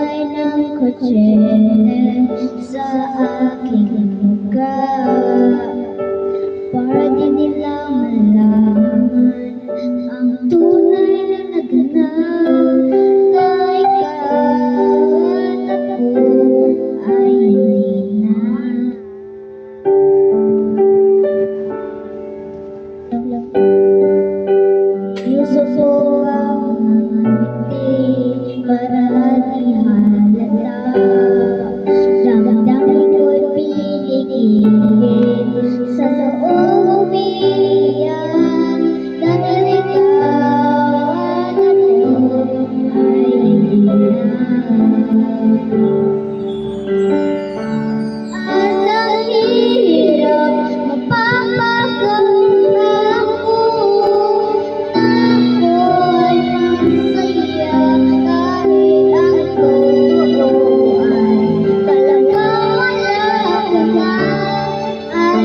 Kulay ng kotse sa aking mukha, para di nila malaman ang tunay na naganap, na ikaw at ako ay hindi na. Gusto ko ang ngiti para di halata, damdamin ko'y pinigilit, sa loob umiiyak, dahil ikaw at ako ay hindi na. At ang hirap mapapagawang ko na ako'y masaya, kahit ang totoo ay talagang wala ka na. At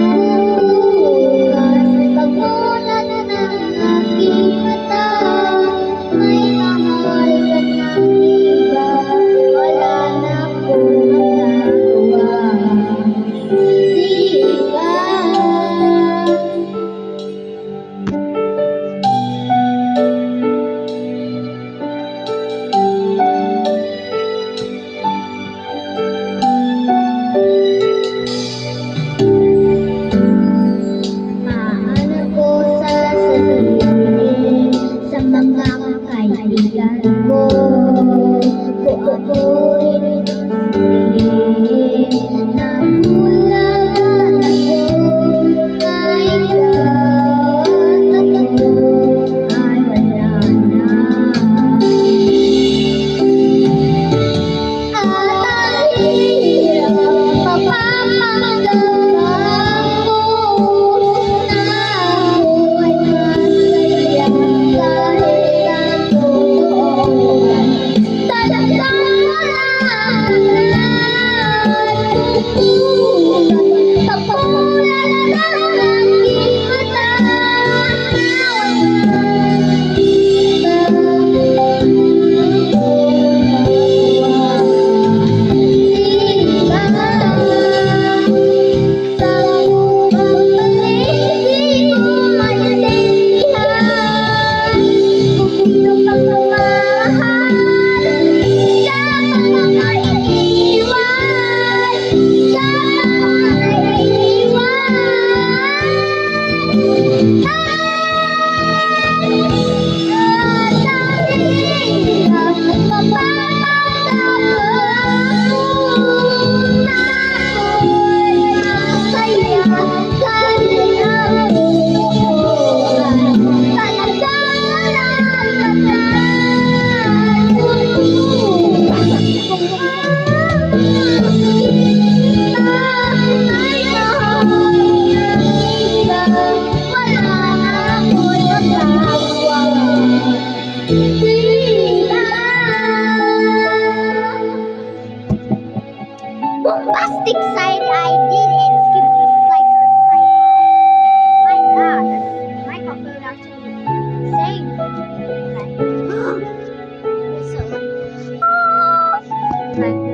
bukas, pagmulat ng aking mata, may mahal ka ng iba, wala na akong magagawa. Di ba? Paano ko sasabihin sa mga kaibigan ko kung ako'y sabihin na bulagan ako, na ikaw at ako ay wala na. At ang hirap mapapagawang ko na ako'y masaya, kahit ang totoo ay talagang wala ka na. Pagmulat ng aking mata, bombastic side I did and skip the slicer side eye. My God, that microphone actually sang like, so like